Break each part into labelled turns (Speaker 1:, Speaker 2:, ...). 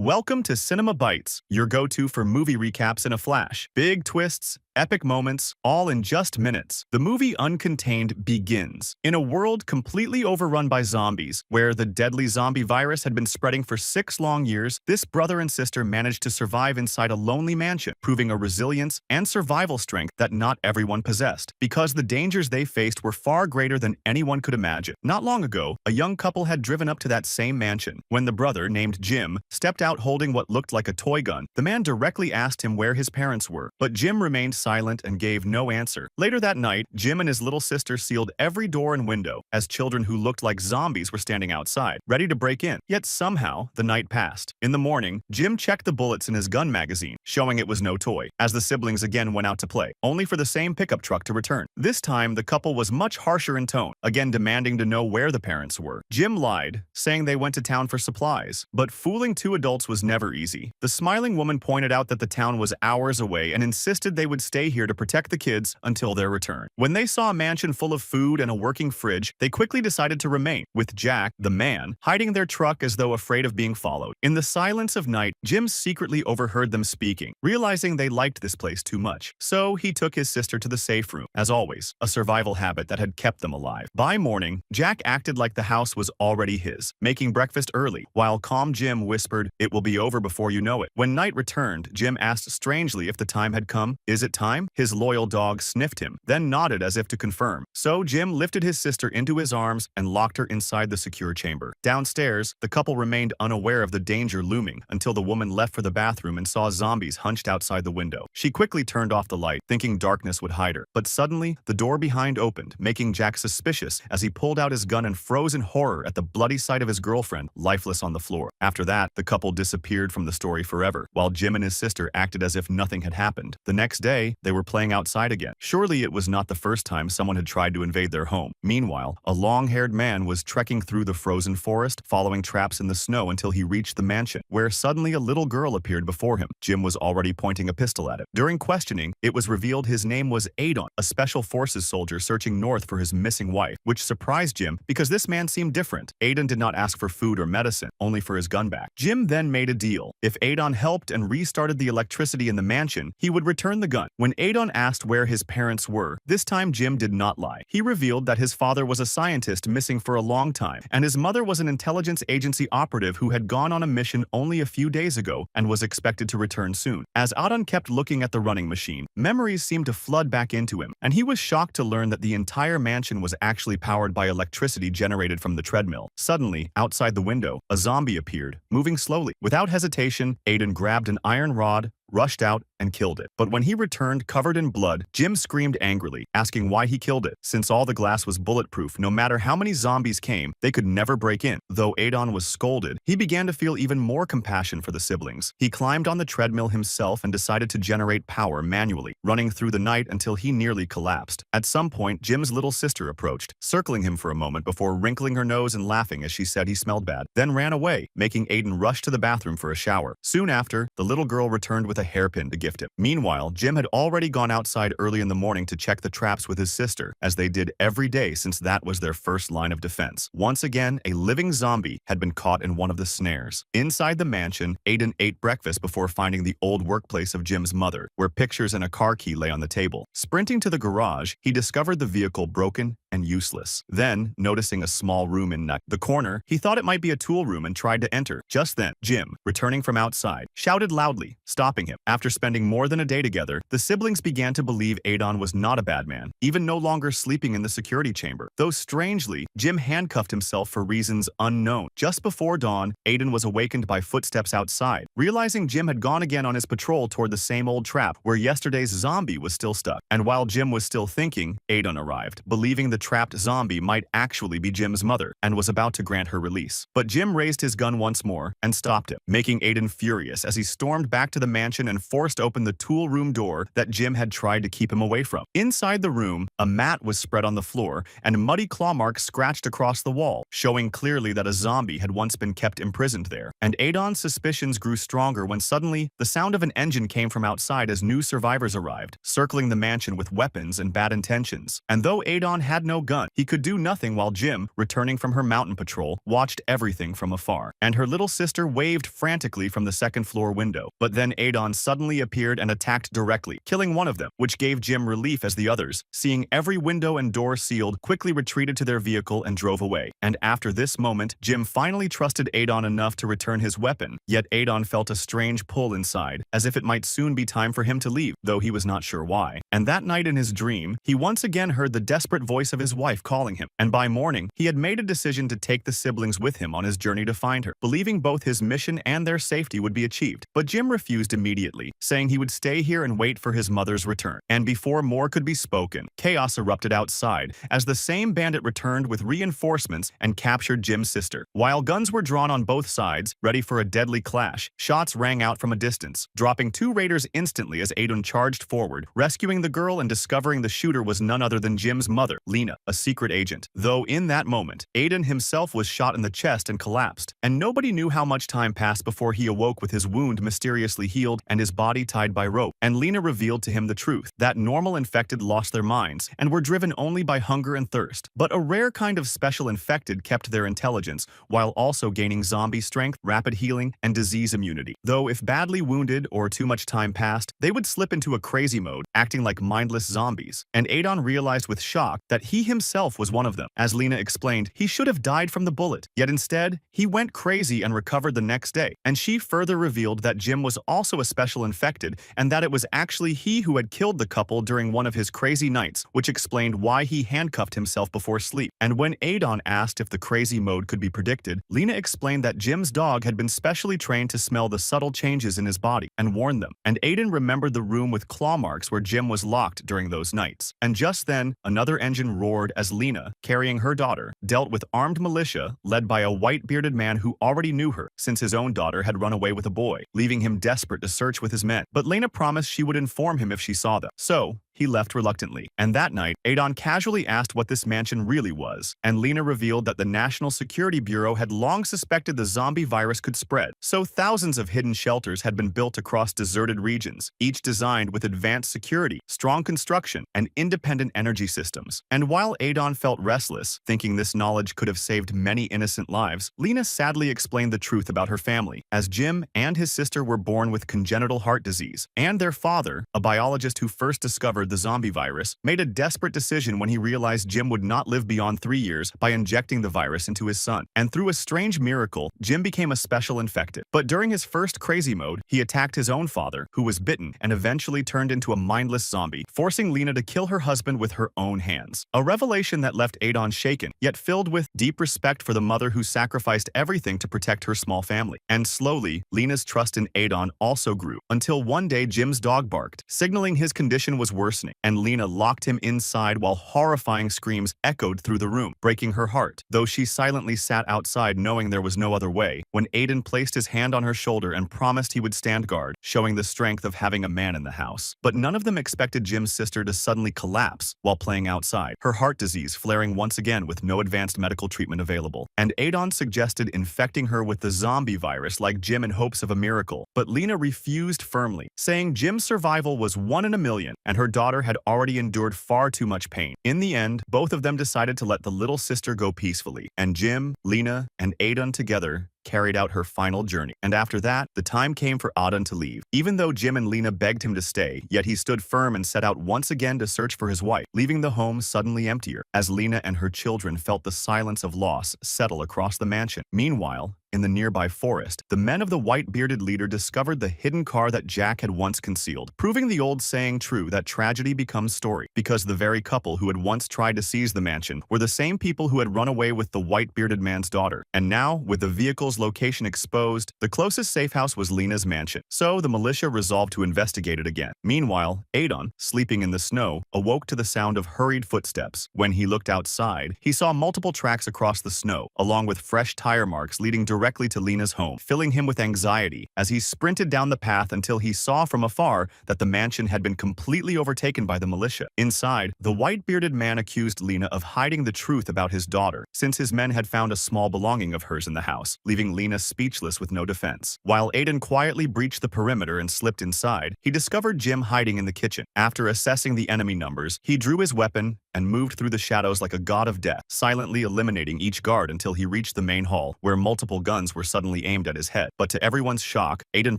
Speaker 1: Welcome to Cinema Bites, your go-to for movie recaps in a flash. Big twists, epic moments, all in just minutes. The movie Uncontained begins. In a world completely overrun by zombies, where the deadly zombie virus had been spreading for 6 long years, this brother and sister managed to survive inside a lonely mansion, proving a resilience and survival strength that not everyone possessed, because the dangers they faced were far greater than anyone could imagine. Not long ago, a young couple had driven up to that same mansion. When the brother, named Jim, stepped out holding what looked like a toy gun, the man directly asked him where his parents were, but Jim remained silent and gave no answer. Later that night, Jim and his little sister sealed every door and window, as children who looked like zombies were standing outside, ready to break in. Yet somehow, the night passed. In the morning, Jim checked the bullets in his gun magazine, showing it was no toy, as the siblings again went out to play, only for the same pickup truck to return. This time, the couple was much harsher in tone, again demanding to know where the parents were. Jim lied, saying they went to town for supplies, but fooling two adults was never easy. The smiling woman pointed out that the town was hours away and insisted they would stay here to protect the kids until their return. When they saw a mansion full of food and a working fridge, they quickly decided to remain, with Jack, the man, hiding their truck as though afraid of being followed. In the silence of night, Jim secretly overheard them speaking, realizing they liked this place too much. So he took his sister to the safe room, as always, a survival habit that had kept them alive. By morning, Jack acted like the house was already his, making breakfast early, while calm Jim whispered, "It will be over before you know it." When night returned, Jim asked strangely if the time had come. "Is it time?" His loyal dog sniffed him, then nodded as if to confirm. So Jim lifted his sister into his arms and locked her inside the secure chamber. Downstairs, the couple remained unaware of the danger looming until the woman left for the bathroom and saw zombies hunched outside the window. She quickly turned off the light, thinking darkness would hide her. But suddenly, the door behind opened, making Jack suspicious as he pulled out his gun and froze in horror at the bloody sight of his girlfriend, lifeless on the floor. After that, the couple disappeared from the story forever, while Jim and his sister acted as if nothing had happened. The next day, they were playing outside again. Surely it was not the first time someone had tried to invade their home. Meanwhile, a long-haired man was trekking through the frozen forest, following traps in the snow until he reached the mansion, where suddenly a little girl appeared before him. Jim was already pointing a pistol at it. During questioning, it was revealed his name was Adon, a special forces soldier searching north for his missing wife, which surprised Jim because this man seemed different. Adon did not ask for food or medicine, only for his gun back. Jim then made a deal. If Adon helped and restarted the electricity in the mansion, he would return the gun. When Adon asked where his parents were, this time Jim did not lie. He revealed that his father was a scientist missing for a long time, and his mother was an intelligence agency operative who had gone on a mission only a few days ago and was expected to return soon. As Adon kept looking at the running machine, memories seemed to flood back into him, and he was shocked to learn that the entire mansion was actually powered by electricity generated from the treadmill. Suddenly, outside the window, a zombie appeared, moving slowly. Without hesitation, Adon grabbed an iron rod, rushed out, and killed it. But when he returned covered in blood, Jim screamed angrily, asking why he killed it. Since all the glass was bulletproof, no matter how many zombies came, they could never break in. Though Adon was scolded, he began to feel even more compassion for the siblings. He climbed on the treadmill himself and decided to generate power manually, running through the night until he nearly collapsed. At some point, Jim's little sister approached, circling him for a moment before wrinkling her nose and laughing as she said he smelled bad, then ran away, making Adon rush to the bathroom for a shower. Soon after, the little girl returned with a hairpin to gift him. Meanwhile, Jim had already gone outside early in the morning to check the traps with his sister, as they did every day since that was their first line of defense. Once again, a living zombie had been caught in one of the snares. Inside the mansion, Adon ate breakfast before finding the old workplace of Jim's mother, where pictures and a car key lay on the table. Sprinting to the garage, he discovered the vehicle broken and useless. Then, noticing a small room in the corner, he thought it might be a tool room and tried to enter. Just then, Jim, returning from outside, shouted loudly, stopping him. After spending more than a day together, the siblings began to believe Adon was not a bad man, even no longer sleeping in the security chamber. Though strangely, Jim handcuffed himself for reasons unknown. Just before dawn, Adon was awakened by footsteps outside, realizing Jim had gone again on his patrol toward the same old trap where yesterday's zombie was still stuck. And while Jim was still thinking, Adon arrived, believing the trapped zombie might actually be Jim's mother, and was about to grant her release. But Jim raised his gun once more and stopped him, making Adon furious as he stormed back to the mansion and forced open the tool room door that Jim had tried to keep him away from. Inside the room, a mat was spread on the floor, and muddy claw marks scratched across the wall, showing clearly that a zombie had once been kept imprisoned there. And Adon's suspicions grew stronger when suddenly, the sound of an engine came from outside as new survivors arrived, circling the mansion with weapons and bad intentions. And though Adon had no gun. He could do nothing while Jim, returning from her mountain patrol, watched everything from afar. And her little sister waved frantically from the second-floor window. But then Adon suddenly appeared and attacked directly, killing one of them, which gave Jim relief as the others, seeing every window and door sealed, quickly retreated to their vehicle and drove away. And after this moment, Jim finally trusted Adon enough to return his weapon, yet Adon felt a strange pull inside, as if it might soon be time for him to leave, though he was not sure why. And that night in his dream, he once again heard the desperate voice of his wife calling him, and by morning, he had made a decision to take the siblings with him on his journey to find her, believing both his mission and their safety would be achieved. But Jim refused immediately, saying he would stay here and wait for his mother's return. And before more could be spoken, chaos erupted outside, as the same bandit returned with reinforcements and captured Jim's sister. While guns were drawn on both sides, ready for a deadly clash, shots rang out from a distance, dropping two raiders instantly as Adon charged forward, rescuing the girl and discovering the shooter was none other than Jim's mother, Lena, a secret agent. Though in that moment, Adon himself was shot in the chest and collapsed, and nobody knew how much time passed before he awoke with his wound mysteriously healed and his body tied by rope. And Lena revealed to him the truth, that normal infected lost their minds and were driven only by hunger and thirst. But a rare kind of special infected kept their intelligence, while also gaining zombie strength, rapid healing, and disease immunity. Though if badly wounded or too much time passed, they would slip into a crazy mode, acting like mindless zombies. And Adon realized with shock that he himself was one of them. As Lena explained, he should have died from the bullet, yet instead, he went crazy and recovered the next day. And she further revealed that Jim was also a special infected, and that it was actually he who had killed the couple during one of his crazy nights, which explained why he handcuffed himself before sleep. And when Adon asked if the crazy mode could be predicted, Lena explained that Jim's dog had been specially trained to smell the subtle changes in his body and warn them. And Adon remembered the room with claw marks where Jim was locked during those nights. And just then, another engine roared as Lena, carrying her daughter, dealt with armed militia led by a white-bearded man who already knew her, since his own daughter had run away with a boy, leaving him desperate to search with his men. But Lena promised she would inform him if she saw them. So, he left reluctantly. And that night, Adon casually asked what this mansion really was, and Lena revealed that the National Security Bureau had long suspected the zombie virus could spread. So thousands of hidden shelters had been built across deserted regions, each designed with advanced security, strong construction, and independent energy systems. And while Adon felt restless, thinking this knowledge could have saved many innocent lives, Lena sadly explained the truth about her family, as Jim and his sister were born with congenital heart disease, and their father, a biologist who first discovered the zombie virus, made a desperate decision when he realized Jim would not live beyond 3 years by injecting the virus into his son. And through a strange miracle, Jim became a special infected. But during his first crazy mode, he attacked his own father, who was bitten and eventually turned into a mindless zombie, forcing Lena to kill her husband with her own hands. A revelation that left Adon shaken, yet filled with deep respect for the mother who sacrificed everything to protect her small family. And slowly, Lena's trust in Adon also grew, until one day Jim's dog barked, signaling his condition was worsening, and Lena locked him inside while horrifying screams echoed through the room, breaking her heart, though she silently sat outside knowing there was no other way, when Adon placed his hand on her shoulder and promised he would stand guard, showing the strength of having a man in the house. But none of them expected Jim's sister to suddenly collapse while playing outside, her heart disease flaring once again with no advanced medical treatment available. And Adon suggested infecting her with the zombie virus like Jim in hopes of a miracle, but Lena refused firmly, saying Jim's survival was 1 in a million, and her daughter had already endured far too much pain. In the end, both of them decided to let the little sister go peacefully, and Jim, Lena, and Adon together carried out her final journey. And after that, the time came for Adon to leave. Even though Jim and Lena begged him to stay, yet he stood firm and set out once again to search for his wife, leaving the home suddenly emptier, as Lena and her children felt the silence of loss settle across the mansion. Meanwhile, in the nearby forest, the men of the white-bearded leader discovered the hidden car that Jack had once concealed, proving the old saying true that tragedy becomes story, because the very couple who had once tried to seize the mansion were the same people who had run away with the white-bearded man's daughter. And now, with the vehicle's location exposed, the closest safe house was Lena's mansion. So the militia resolved to investigate it again. Meanwhile, Adon, sleeping in the snow, awoke to the sound of hurried footsteps. When he looked outside, he saw multiple tracks across the snow, along with fresh tire marks leading directly to Lena's home, filling him with anxiety as he sprinted down the path until he saw from afar that the mansion had been completely overtaken by the militia. Inside, the white-bearded man accused Lena of hiding the truth about his daughter, since his men had found a small belonging of hers in the house, leaving leaving Lena speechless with no defense. While Aiden quietly breached the perimeter and slipped inside, he discovered Jim hiding in the kitchen. After assessing the enemy numbers, he drew his weapon and moved through the shadows like a god of death, silently eliminating each guard until he reached the main hall, where multiple guns were suddenly aimed at his head. But to everyone's shock, Aiden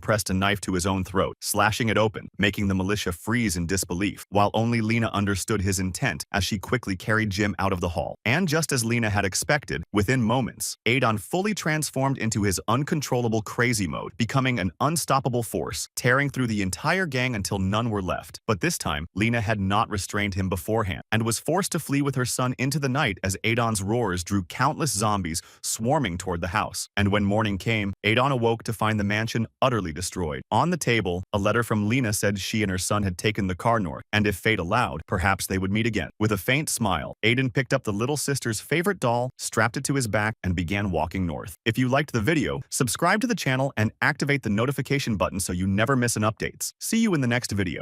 Speaker 1: pressed a knife to his own throat, slashing it open, making the militia freeze in disbelief, while only Lena understood his intent as she quickly carried Jim out of the hall. And just as Lena had expected, within moments, Aiden fully transformed into his uncontrollable crazy mode, becoming an unstoppable force, tearing through the entire gang until none were left. But this time, Lena had not restrained him beforehand, and was forced to flee with her son into the night as Aiden's roars drew countless zombies swarming toward the house. And when morning came, Aiden awoke to find the mansion utterly destroyed. On the table, a letter from Lena said she and her son had taken the car north, and if fate allowed, perhaps they would meet again. With a faint smile, Aiden picked up the little sister's favorite doll, strapped it to his back, and began walking north. If you liked the video, subscribe to the channel and activate the notification button so you never miss an updates. See you in the next video.